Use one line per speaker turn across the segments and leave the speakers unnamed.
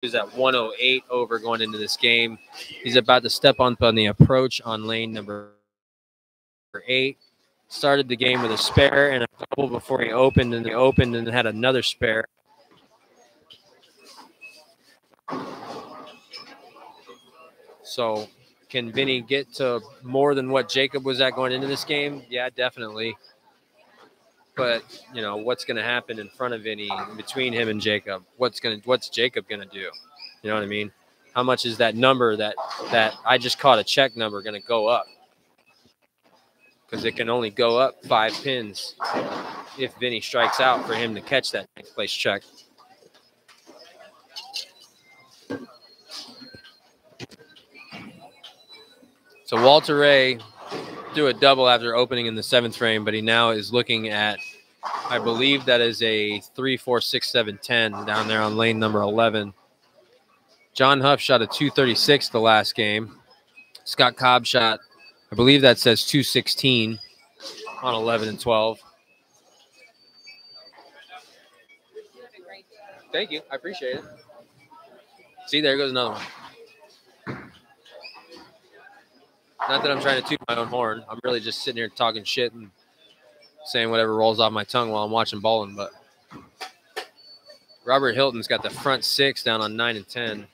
was at 108 over going into this game. He's about to step on the approach on lane number 8. Started the game with a spare and a double before he opened, and had another spare. So can Vinny get to more than what Jacob was at going into this game? Yeah, definitely. But, you know, what's going to happen in front of Vinny, between him and Jacob? What's Jacob going to do? You know what I mean? How much is that number that I just caught a check number going to go up? Because it can only go up 5 pins if Vinny strikes out for him to catch that next place check. So Walter Ray threw a double after opening in the 7th frame, but he now is looking at, I believe that is a 3, 4, 6, 7, 10 down there on lane number 11. John Huff shot a 236 the last game. Scott Cobb shot, I believe that says 216 on 11 and 12. Thank you. I appreciate it. See, there goes another one. Not that I'm trying to toot my own horn. I'm really just sitting here talking shit and saying whatever rolls off my tongue while I'm watching bowling. But Robert Hilton's got the front 6 down on 9 and 10.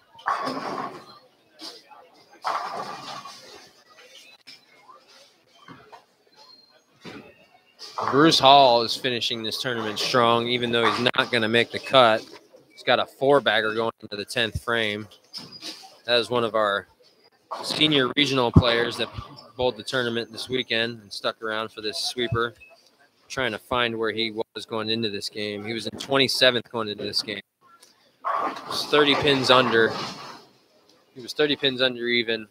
Bruce Hall is finishing this tournament strong, even though he's not going to make the cut. He's got a 4-bagger going into the 10th frame. That is one of our senior regional players that bowled the tournament this weekend and stuck around for this sweeper. Trying to find where he was going into this game. He was in 27th going into this game. He was 30 pins under. He was 30 pins under even.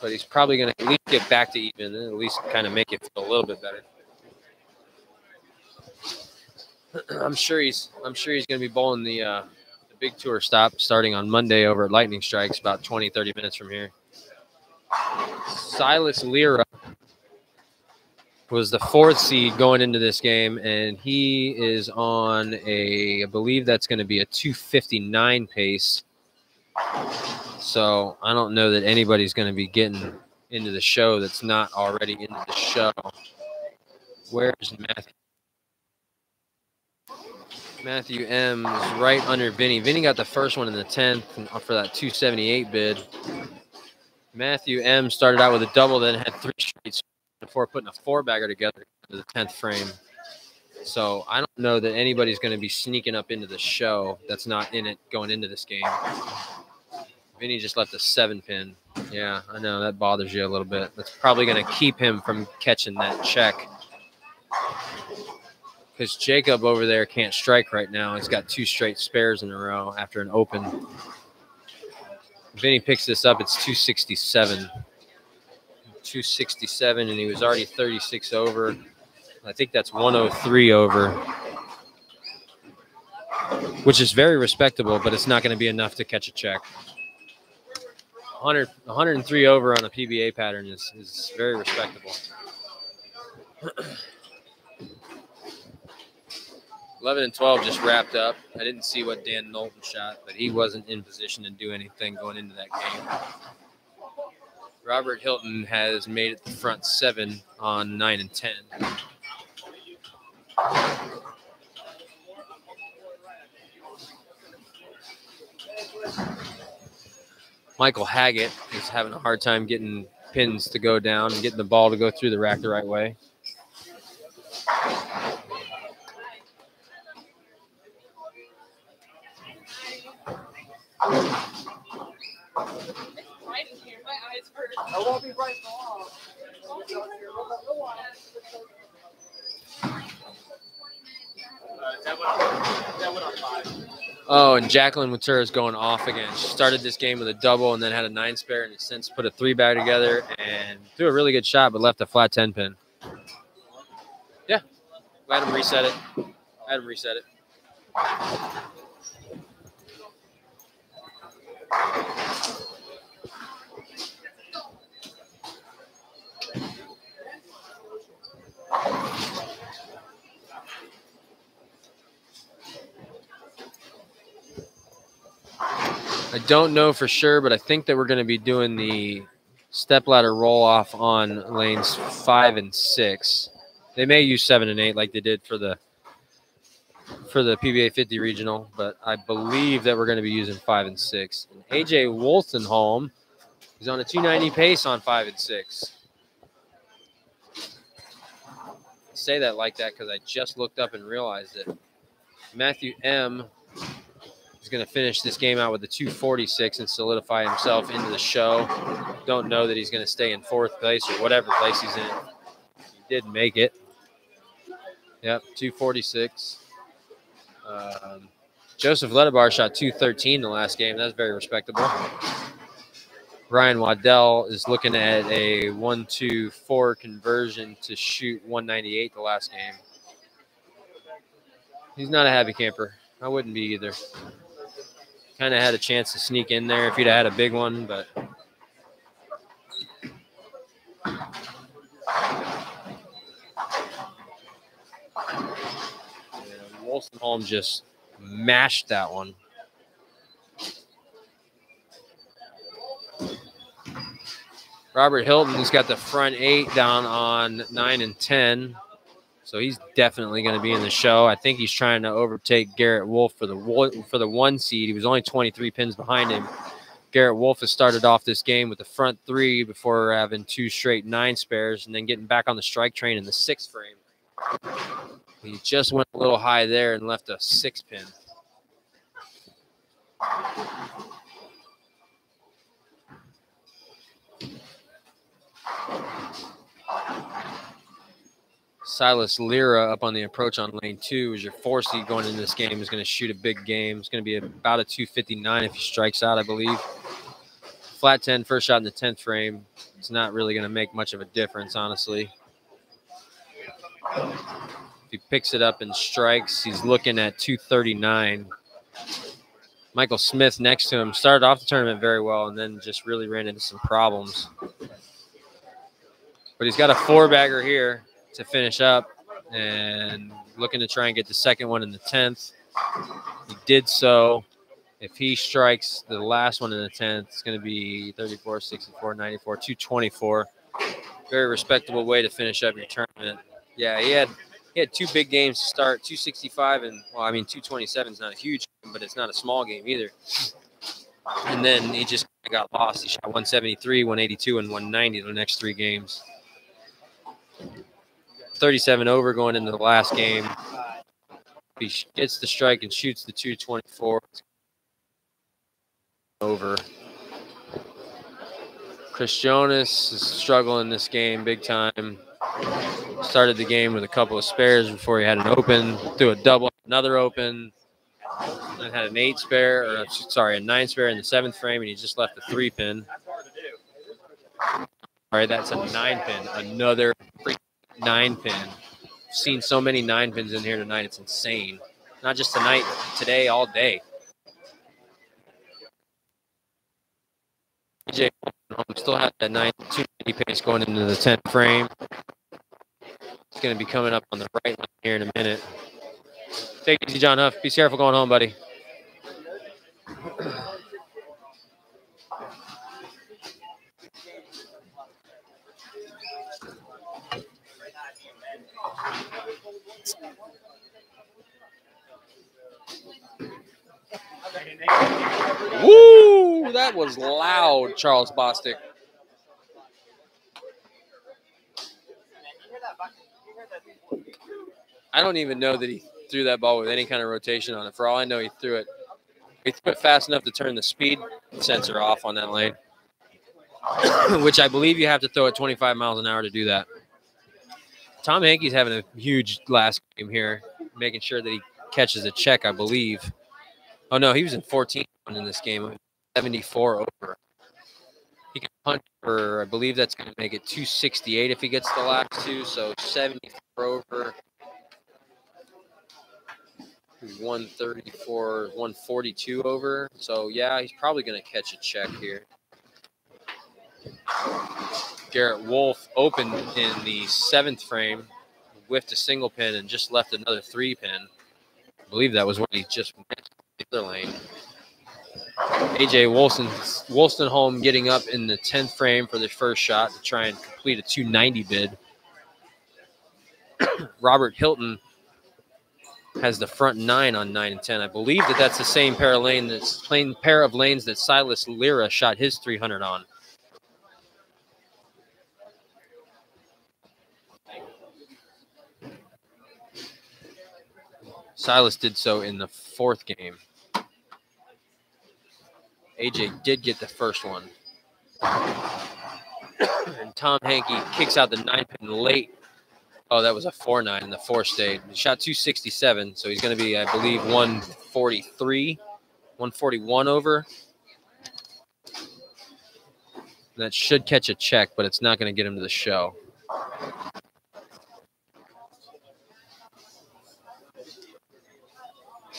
But he's probably going to at least get back to even and at least kind of make it feel a little bit better. I'm sure he's going to be bowling the big tour stop starting on Monday over at Lightning Strikes, about 20, 30 minutes from here. Silas Lira was the 4th seed going into this game, and he is on I believe that's going to be a 259 pace. So I don't know that anybody's going to be getting into the show that's not already into the show. Where's Matthew? Matthew M is right under Vinny. Vinny got the first one in the 10th for that 278 bid. Matthew M started out with a double, then had 3 straights before putting a 4-bagger together for the 10th frame. So I don't know that anybody's going to be sneaking up into the show that's not in it going into this game. Vinny just left a 7-pin. Yeah, I know that bothers you a little bit. That's probably going to keep him from catching that check. Because Jacob over there can't strike right now. He's got 2 straight spares in a row after an open. Vinny picks this up. It's 267. 267, and he was already 36 over. I think that's 103 over, which is very respectable, but it's not going to be enough to catch a check. 103 over on a PBA pattern is very respectable. 11 and 12 just wrapped up. I didn't see what Dan Knowlton shot, but he wasn't in position to do anything going into that game. Robert Hilton has made it the front 7 on 9 and 10. Michael Haggett is having a hard time getting pins to go down and getting the ball to go through the rack the right way.
I won't be right long.
Oh, and Jacqueline Matura is going off again. She started this game with a double and then had a 9 spare and has since put a 3-bag together and threw a really good shot, but left a flat 10 pin. Yeah, let him reset it. I don't know for sure, but I think that we're going to be doing the stepladder roll off on lanes 5 and 6. They may use 7 and 8 like they did for the PBA 50 regional, but I believe that we're going to be using 5 and 6. And AJ Wolstenholme is on a 290 pace on 5 and 6. I say that like that because I just looked up and realized it. Matthew M is going to finish this game out with a 246 and solidify himself into the show. Don't know that he's going to stay in 4th place or whatever place he's in. He did make it. Yep, 246. Joseph Ledebar shot 213 the last game. That's very respectable. Ryan Waddell is looking at a 1-2-4 conversion to shoot 198 the last game. He's not a happy camper. I wouldn't be either. Kind of had a chance to sneak in there if he'd had a big one, but Wolstenholme just mashed that one. Robert Hilton's got the front 8 down on 9 and 10. So he's definitely going to be in the show. I think he's trying to overtake Garrett Wolf for the 1 seed. He was only 23 pins behind him. Garrett Wolf has started off this game with the front 3 before having 2 straight 9 spares and then getting back on the strike train in the 6th frame. He just went a little high there and left a 6 pin. Silas Lira up on the approach on lane 2 is your 4 seed going into this game. Is going to shoot a big game. It's going to be about a 259 if he strikes out, I believe. Flat 10, first shot in the 10th frame. It's not really going to make much of a difference, honestly. If he picks it up and strikes, he's looking at 239. Michael Smith next to him started off the tournament very well and then just really ran into some problems. But he's got a 4-bagger here to finish up and looking to try and get the second one in the 10th. He did so. If he strikes the last one in the 10th, it's going to be 34, 64, 94, 224. Very respectable way to finish up your tournament. Yeah, he had 2 big games to start, 265 and, well, I mean, 227 is not a huge game, but it's not a small game either. And then he just got lost. He shot 173, 182, and 190 the next 3 games. 37 over going into the last game. He gets the strike and shoots the 224. Over. Chris Jonas is struggling this game big time. Started the game with a couple of spares before he had an open. Threw a double, another open. Then had an 8 spare, or sorry, a 9 spare in the 7th frame, and he just left the 3 pin. All right, that's a 9 pin. Another 9 pin. I've seen so many 9 pins in here tonight. It's insane. Not just tonight, today, all day. AJ still has that 290 pace going into the 10th frame. It's going to be coming up on the right line here in a minute. Take it easy, John Huff. Be careful going home, buddy. Woo! That was loud, Charles Bostic. I don't even know that he threw that ball with any kind of rotation on it. For all I know, he threw it fast enough to turn the speed sensor off on that lane, which I believe you have to throw at 25 miles an hour to do that. Tom Hankey's having a huge last game here, making sure that he catches a check, I believe. Oh, no, he was in 14 in this game, 74 over. He can punch for, I believe that's going to make it 268 if he gets the last 2, so 74 over. 134, 142 over. So, yeah, he's probably going to catch a check here. Garrett Wolf opened in the 7th frame, whiffed a single pin, and just left another 3 pin. I believe that was when he just went to the other lane. AJ Wolstenholme getting up in the 10th frame for the first shot to try and complete a 290 bid. Robert Hilton has the front 9 on 9 and 10. I believe that's the same pair of lanes that Silas Lira shot his 300 on. Silas did so in the 4th game. AJ did get the first one. And Tom Hankey kicks out the 9-pin late. Oh, that was a 4-9 in the 4 stayed. He shot 267, so he's going to be, I believe, 141 over. That should catch a check, but it's not going to get him to the show.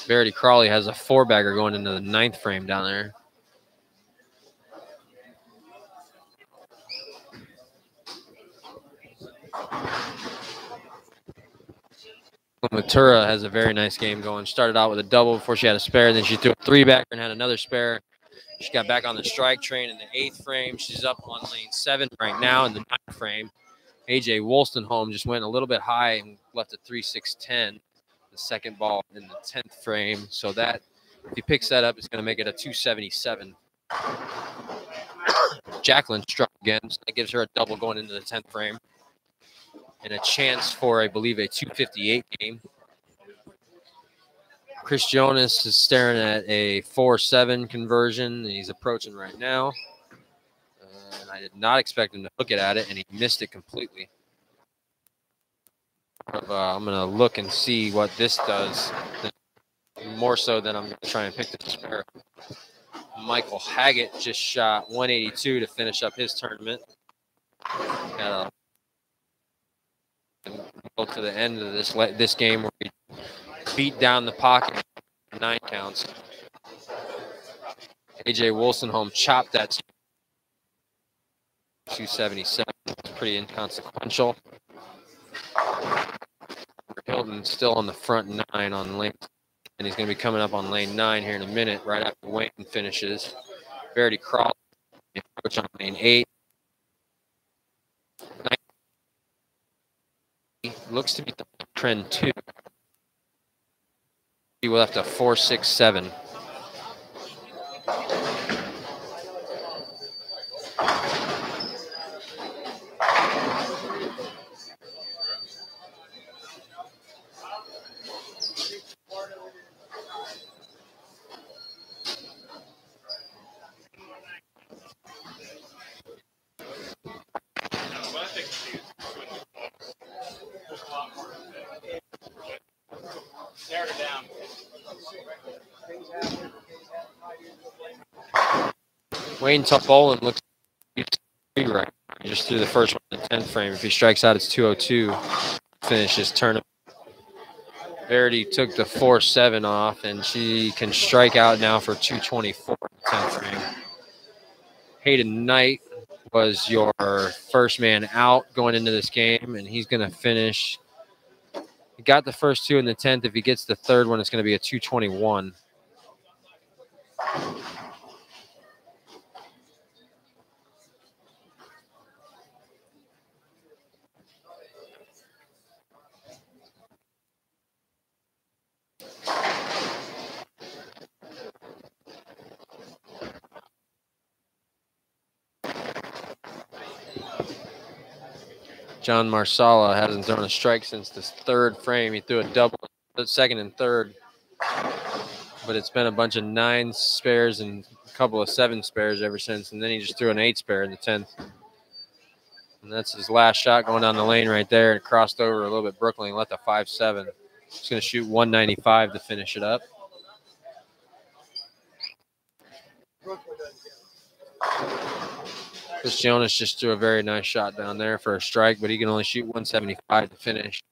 Verity Crawley has a 4-bagger going into the 9th frame down there. Matura has a very nice game going. Started out with a double before she had a spare. Then she threw a 3-bagger and had another spare. She got back on the strike train in the 8th frame. She's up on lane 7 right now in the 9th frame. AJ Wolstenholme just went a little bit high and left a 3-6-10. The second ball in the 10th frame. So that, if he picks that up, it's going to make it a 277. Jacqueline struck again. So that gives her a double going into the 10th frame. And a chance for, I believe, a 258 game. Chris Jonas is staring at a 4-7 conversion. He's approaching right now. And I did not expect him to hook it at it, and he missed it completely. I'm going to look and see what this does, more so than I'm going to try and pick the spare. Michael Haggett just shot 182 to finish up his tournament. Got go to the end of this game where we beat down the pocket 9 counts. AJ Wolstenholme chopped that 277. It's pretty inconsequential. Hilton still on the front 9 on lane, and he's going to be coming up on lane 9 here in a minute, right after Wayne finishes. Verity Crawley approach on lane 8. Looks to be the trend 2. He will have to 4-6-7. Wayne Topolan looks right. He just threw the first one in the 10th frame. If he strikes out, it's 202. Finish his tournament. Verity took the 4-7 off, and she can strike out now for 224 in the 10th frame. Hayden Knight was your first man out going into this game, and he's going to finish. He got the first 2 in the 10th. If he gets the third one, it's going to be a 221. John Marsala hasn't thrown a strike since this 3rd frame. He threw a double, the 2nd and 3rd. But it's been a bunch of 9 spares and a couple of 7 spares ever since. And then he just threw an 8 spare in the 10th. And that's his last shot going down the lane right there. It crossed over a little bit Brooklyn and left a 5-7. He's going to shoot 195 to finish it up. Chris Jonas just threw a very nice shot down there for a strike, but he can only shoot 175 to finish.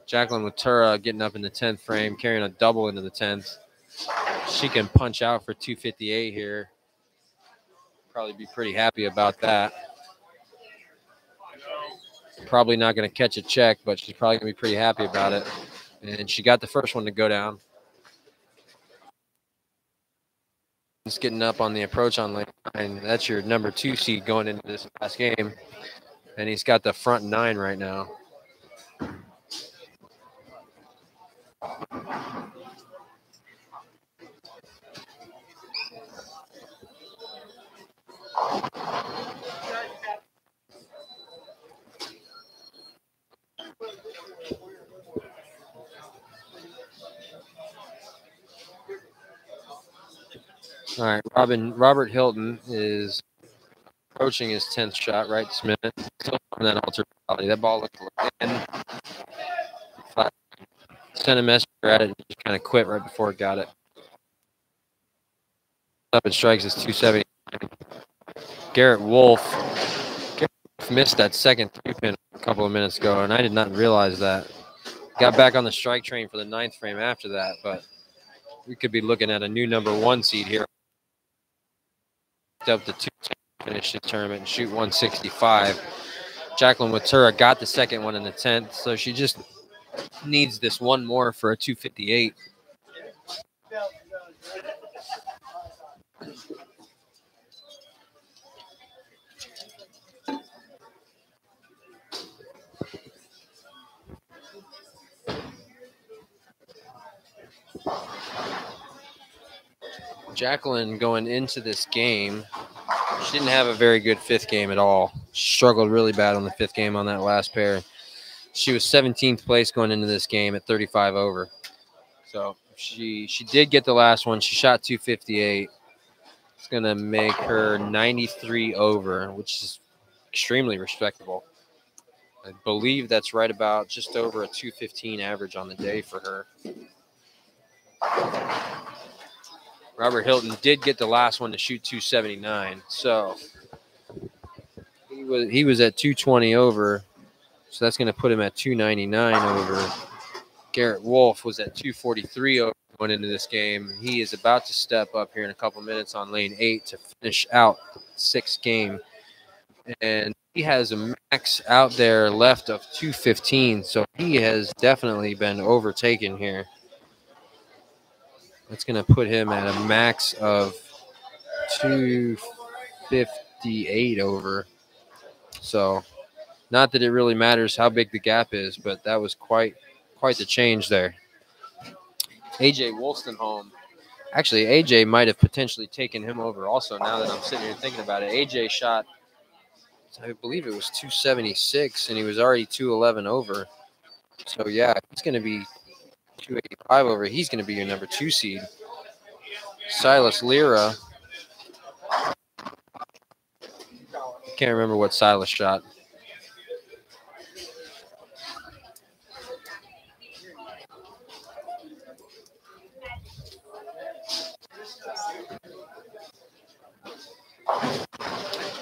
Jacqueline Matura getting up in the 10th frame, carrying a double into the 10th. She can punch out for 258 here. Probably be pretty happy about that. Probably not going to catch a check, but she's probably going to be pretty happy about it. And she got the first one to go down. It's getting up on the approach on lane 9. That's your number 2 seed going into this last game. And he's got the front 9 right now. All right, Robert Hilton is approaching his 10th shot right this minute. Still on that altar volley. That ball looked in. Sent a messenger at it and just kind of quit right before it got it. Up and strikes is 270. Garrett Wolf missed that second 3-pin a couple of minutes ago, and I did not realize that. Got back on the strike train for the 9th frame after that, but we could be looking at a new number 1 seed here. Up to 2 finish the tournament and shoot 165. Jacqueline Watura got the second one in the 10th, so she just needs this one more for a 258. Jacqueline going into this game, she didn't have a very good 5th game at all. She struggled really bad on the 5th game on that last pair. She was 17th place going into this game at 35 over. So she did get the last one. She shot 258. It's going to make her 93 over, which is extremely respectable. I believe that's right about just over a 215 average on the day for her. Robert Hilton did get the last one to shoot 279, so he was at 220 over, so that's going to put him at 299 over. Garrett Wolf was at 243 over going into this game. He is about to step up here in a couple minutes on lane 8 to finish out 6th game, and he has a max out there left of 215, so he has definitely been overtaken here. That's going to put him at a max of 258 over. So, not that it really matters how big the gap is, but that was quite the change there. AJ Wolstenholme. Actually, AJ might have potentially taken him over also now that I'm sitting here thinking about it. AJ shot, I believe it was 276, and he was already 211 over. So, yeah, he's going to be 285 over. He's going to be your number 2 seed. Silas Lira. Can't remember what Silas shot.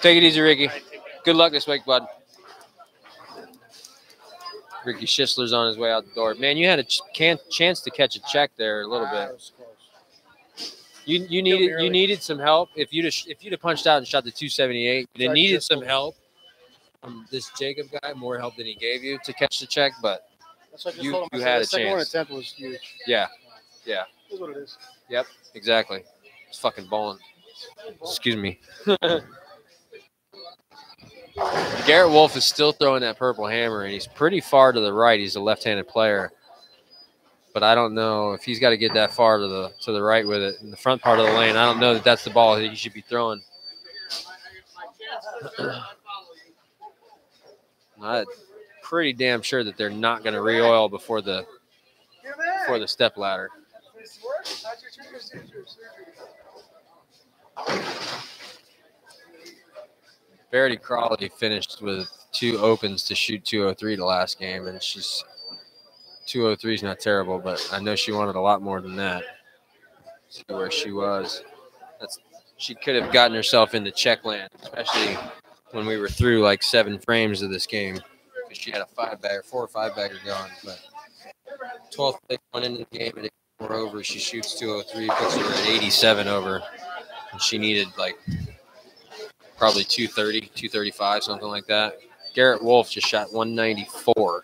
Take it easy, Ricky. Good luck this week, bud. Ricky Schisler's on his way out the door. Man, you had a chance to catch a check there a little bit. You needed some help. If you'd have punched out and shot the 278, you needed some help from this Jacob guy, more help than he gave you to catch the check. But you had a chance. The second one attempt was huge. Yeah. That's what it is. Yep, exactly. It's fucking balling. Excuse me. Garrett Wolf is still throwing that purple hammer, and he's pretty far to the right. He's a left-handed player, but I don't know if he's got to get that far to the right with it in the front part of the lane. I don't know that that's the ball that he should be throwing. I'm pretty damn sure that they're not going to re-oil before the step ladder. Verity Crawley finished with 2 opens to shoot 203 the last game, and 203 is not terrible, but I know she wanted a lot more than that. See where she was. She could have gotten herself into check land, especially when we were through like 7 frames of this game, because she had a 4 or 5 bagger going. But 12th place went into the game at 84 over. She shoots 203, puts her at 87 over, and she needed like probably 230, 235, something like that. Garrett Wolf just shot 194.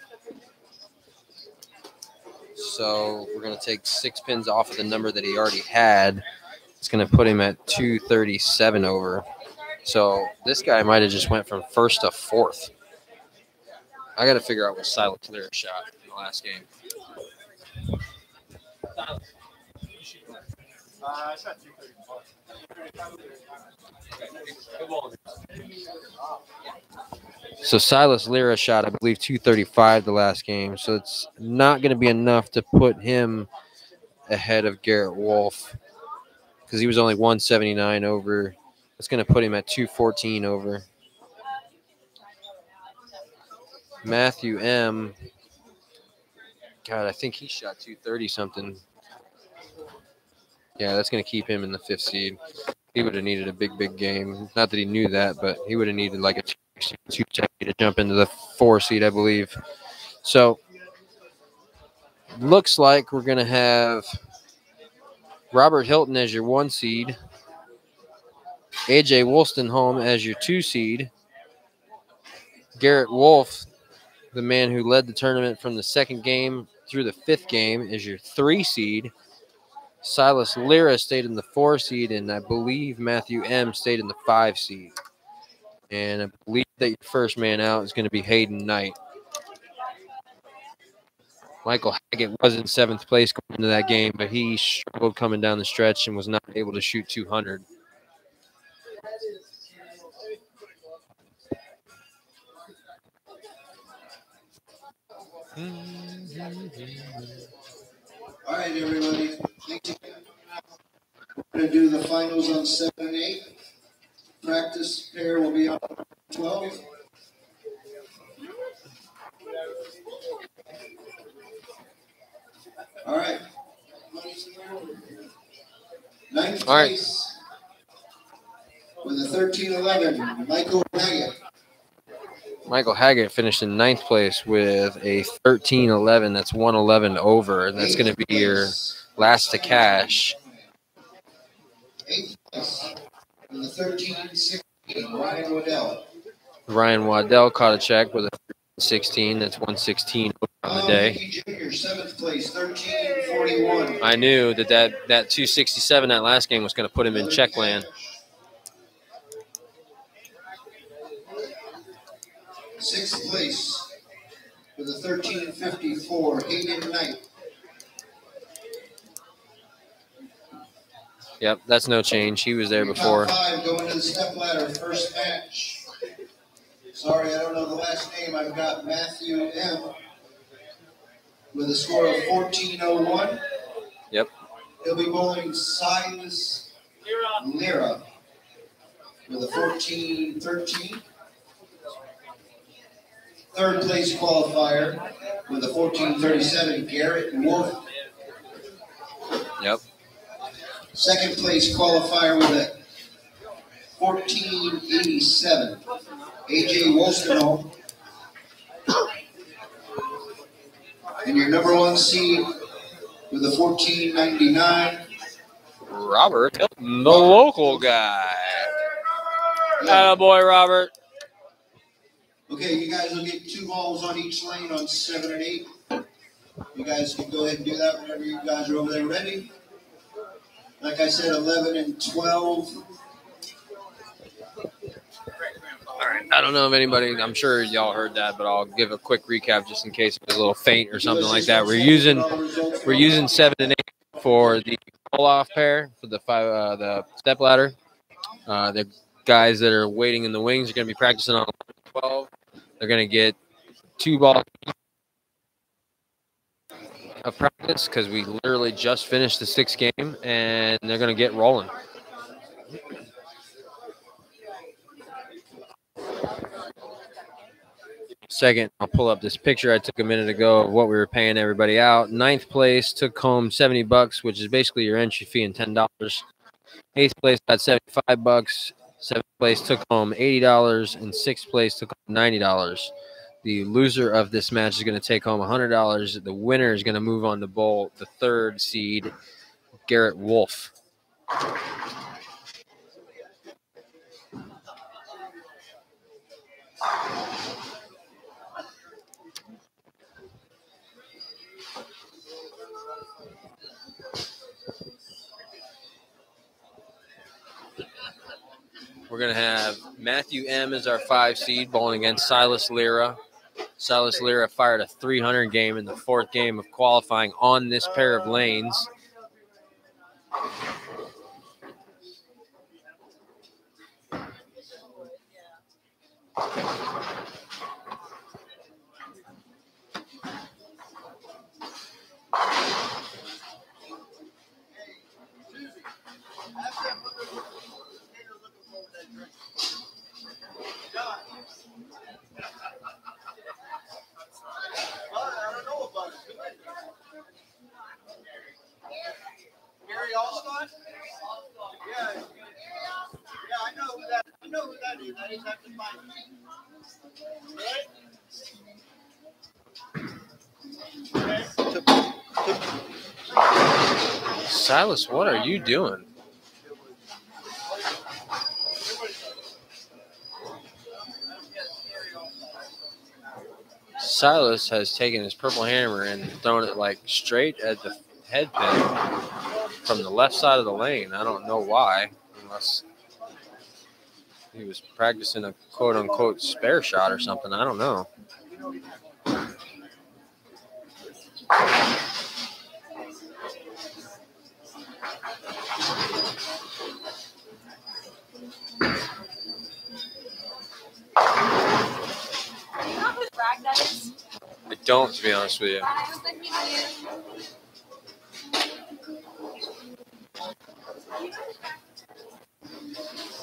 So we're going to take 6 pins off of the number that he already had. It's going to put him at 237 over. So this guy might have just went from first to fourth. I got to figure out what Silas Lyra shot in the last game.
I shot 234.
So Silas Lyra shot, I believe, 235 the last game. So it's not going to be enough to put him ahead of Garrett Wolf because he was only 179 over. It's going to put him at 214 over. Matthew M. God, I think he shot 230 something. Yeah, that's going to keep him in the 5th seed. He would have needed a big game. Not that he knew that, but he would have needed like a 270 to jump into the 4 seed, I believe. So, looks like we're going to have Robert Hilton as your 1 seed, AJ Wolstenholme as your 2 seed, Garrett Wolf, the man who led the tournament from the 2nd game through the 5th game, is your 3 seed. Silas Lyra stayed in the 4 seed, and I believe Matthew M stayed in the 5 seed. And I believe that your first man out is going to be Hayden Knight. Michael Haggett was in 7th place going into that game, but he struggled coming down the stretch and was not able to shoot 200.
All right, everybody. Thank you. We're going to do the finals on 7 and 8. Practice pair will be on 12. All right. 9th place with a 13-11, Michael Haggett.
Michael Haggett finished in 9th place with a 13-11. That's 111 over. And that's going to be your last to cash.
8th place with a 13-16, Ryan Waddell.
Ryan Waddell caught a check with a 16. That's 116 on the day.
Jr., 7th place, 13-41.
I knew that 267 that last game was going to put him in check land.
6th place with a 13-54, Hayden Knight.
Yep, that's no change. He was there before.
Top 5 going to the step ladder, first match. Sorry, I don't know the last name. I've got Matthew M. with a score of 14-01.
Yep.
He'll be bowling Silas Lyra with a 14-13. 3rd place qualifier with a 14-37, Garrett Wolf.
Yep.
2nd place qualifier with a 14-87, AJ Wolstenholme. And your number 1 seed with a 14-99,
Robert Hilton, the local guy. Attaboy, Robert.
Okay, you guys will get 2 balls on each lane on 7 and 8. You guys can go ahead and do that whenever you guys are over there ready. Like I said, 11 and 12.
All right. I don't know if anybody, I'm sure y'all heard that, but I'll give a quick recap just in case it was a little faint or something like that. We're using 7 and 8 for the roll-off pair for the step ladder. The guys that are waiting in the wings are going to be practicing on 12. They're going to get 2 balls of practice because we literally just finished the 6th game, and they're going to get rolling. Second, I'll pull up this picture I took a minute ago of what we were paying everybody out. 9th place took home $70, which is basically your entry fee and $10. 8th place got $75. 7th place took home $80, and 6th place took home $90. The loser of this match is going to take home $100. The winner is going to move on to bowl the 3rd seed, Garrett Wolf. We're going to have Matthew M. as our 5 seed, bowling against Silas Lira. Silas Lira fired a 300 game in the 4th game of qualifying on this pair of lanes.
Gary Allstott? Yeah. Yeah, I know who that is. I just have to find him. Right?
Silas, what are you doing? Silas has taken his purple hammer and thrown it like straight at the head pin from the left side of the lane. I don't know why, unless he was practicing a quote-unquote spare shot or something. I don't know.
Bragg that is?
I don't, to be honest with you.
I was thinking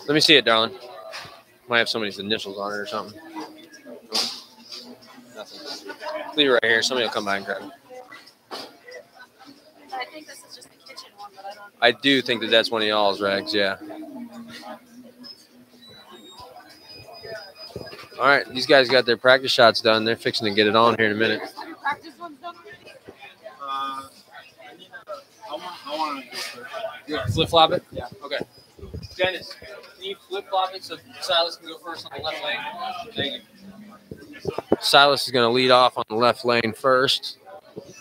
Let me see it, darling. Might have somebody's initials on it or something. Nothing. Leave it right here. Somebody will come by and grab it.
I think this is just the kitchen one, but I don't.
I do think that that's one of y'all's rags, yeah. All right, these guys got their practice shots done. They're fixing to get it on here in a minute.
Your practice one's done already?
I want to go first.
You want to flip flop it? Yeah. Okay. Dennis, can you flip flop it so Silas can go first on the left lane? Thank you. Silas is going to lead off on the left lane first,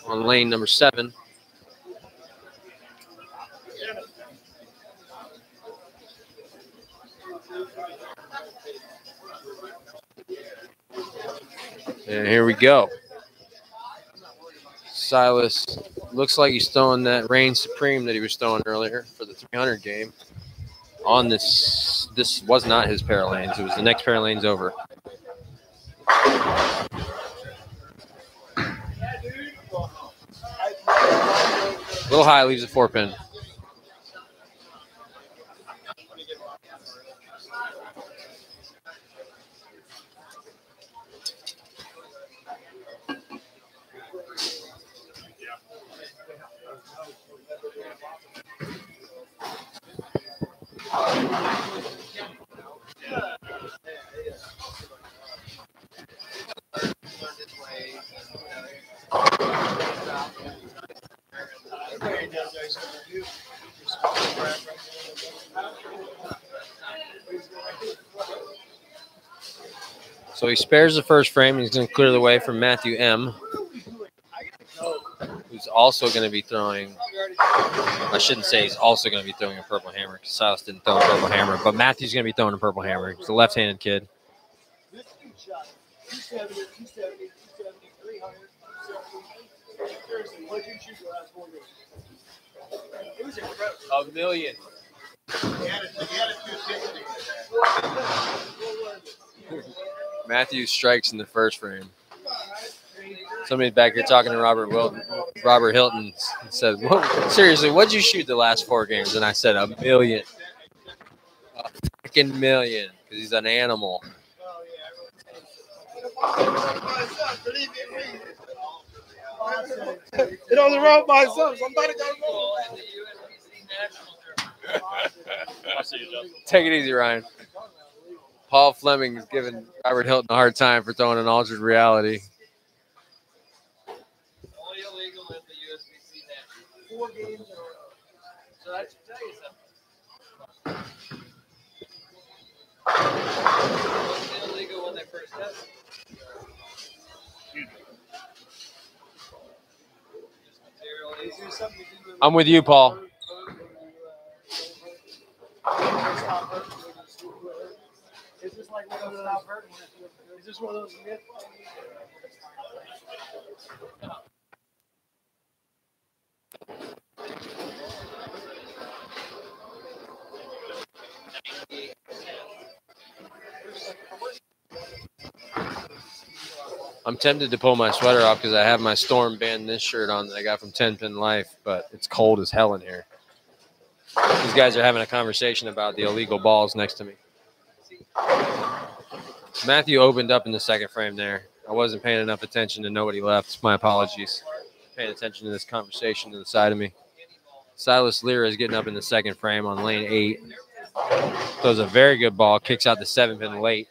on lane number 7. And here we go. Silas looks like he's throwing that Reign Supreme that he was throwing earlier for the 300 game. On this was not his pair of lanes. It was the next pair of lanes over. A little high, leaves a 4-pin. So he spares the first frame. He's going to clear the way for Matthew M., who's also going to be throwing. I shouldn't say he's also going to be throwing a purple hammer because Silas didn't throw a purple hammer, but Matthew's going to be throwing a purple hammer. He's a left-handed kid.
This dude shot 270, 270, 270, 300, 270. Seriously, what did you shoot the last 4 games? It was incredible.
A million.
He had a 260.
Matthew strikes in the first frame. Somebody's back here talking to Robert Hilton said, seriously, what'd you shoot the last 4 games? And I said, a million. A freaking million. Because he's an animal.
It only wrote by itself. Somebody got roll.
Take it easy, Ryan. Paul Fleming is giving Robert Hilton a hard time for throwing an altered reality.
Only illegal in the USBC net. 4 games in a row. So that should tell you something. It wasn't illegal when they first tested.
I'm with you, Paul.
Is this one of those myths?
I'm tempted to pull my sweater off because I have my Storm Band this shirt on that I got from 10 Pin Life, but it's cold as hell in here. These guys are having a conversation about the illegal balls next to me. Matthew opened up in the second frame there. I wasn't paying enough attention to nobody left. My apologies. Paying attention to this conversation to the side of me. Silas Lira is getting up in the second frame on lane 8. Throws a very good ball, kicks out the 7 pin late.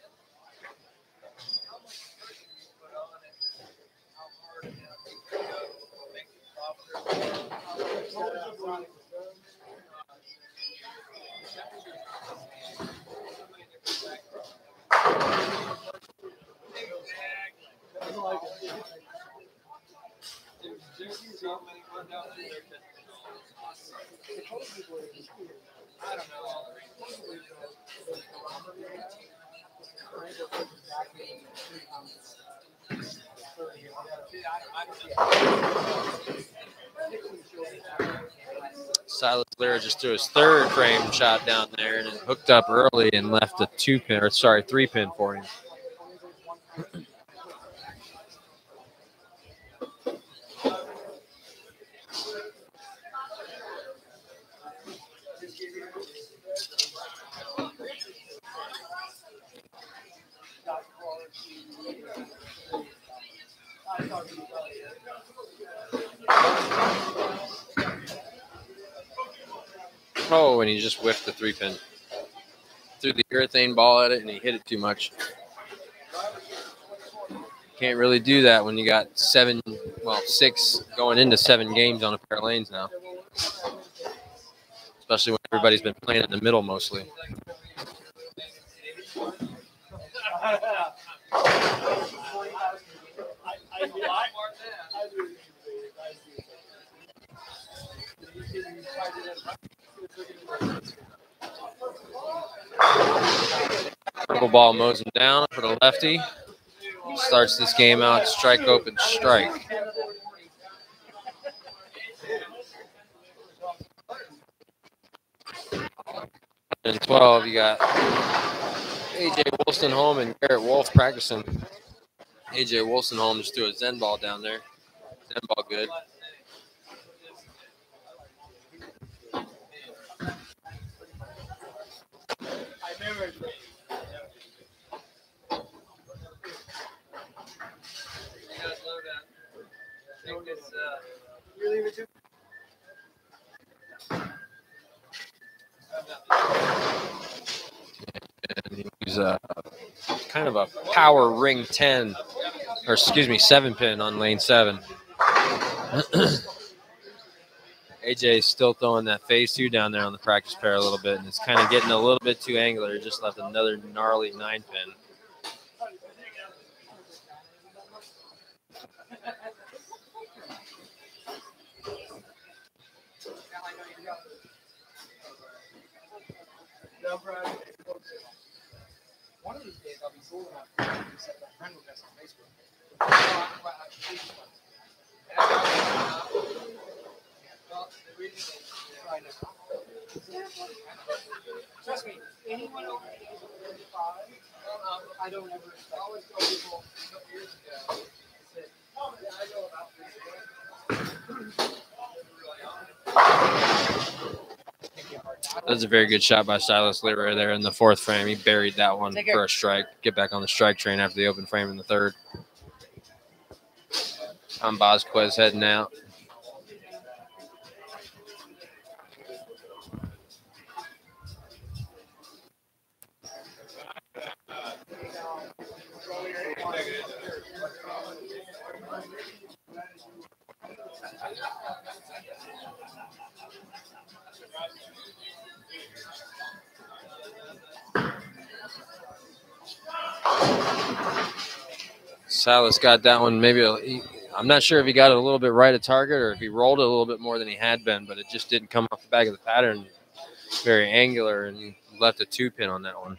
Silas Lira just threw his third frame shot down there and it hooked up early and left a 3 pin for him. Oh, and he just whiffed the 3 pin. Threw the urethane ball at it and he hit it too much. Can't really do that when you got 6 going into 7 games on a pair of lanes now. Especially when everybody's been playing in the middle mostly. Purple ball mows him down for the lefty. Starts this game out strike, open, strike. And 12, you got AJ Wolstenholme and Garrett Wolf practicing. AJ Wolstenholme just threw a Zen ball down there. Zen ball good. And he's kind of a power ring 10, or excuse me, 7 pin on lane 7. AJ's still throwing that phase 2 down there on the practice pair a little bit, and it's kind of getting a little bit too angular. Just left another gnarly 9 pin.
One of these days I'll be cool enough to set a friend request on Facebook. Trust me, anyone over the age of 35, I don't ever expect. I always tell people a couple years ago, I said, oh, yeah, I know about this.
That's a very good shot by Silas Lira there in the 4th frame. He buried that one for a strike. Get back on the strike train after the open frame in the 3rd. Tom Bosquez heading out. Silas got that one maybe I'm not sure if he got it a little bit right at target or if he rolled it a little bit more than he had been, but it just didn't come off the back of the pattern. Very angular, and he left a 2 pin on that one.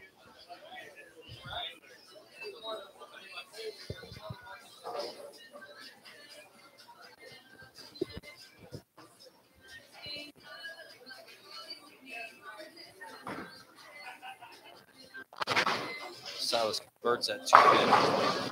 Silas converts at 210.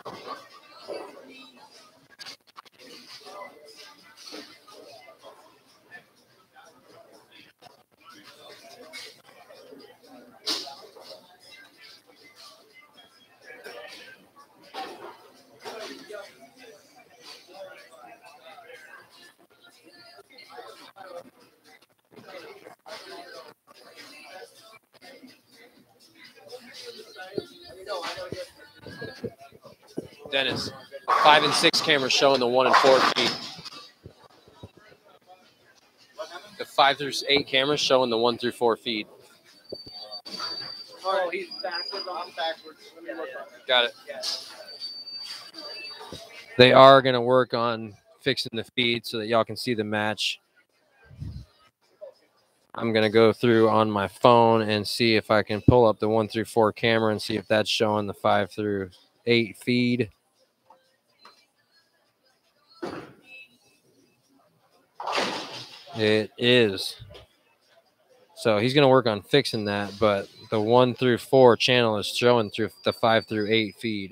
Dennis, 5 and 6 cameras showing the 1 and 4 feed. The 5 through 8 cameras showing the 1 through 4 feed.
Oh, he's backwards. I'm backwards. Let me look on it.
Got it. They are going to work on fixing the feed so that y'all can see the match. I'm going to go through on my phone and see if I can pull up the 1 through 4 camera and see if that's showing the 5 through 8 feed. It is. So he's going to work on fixing that, but the 1 through 4 channel is showing through the 5 through 8 feed.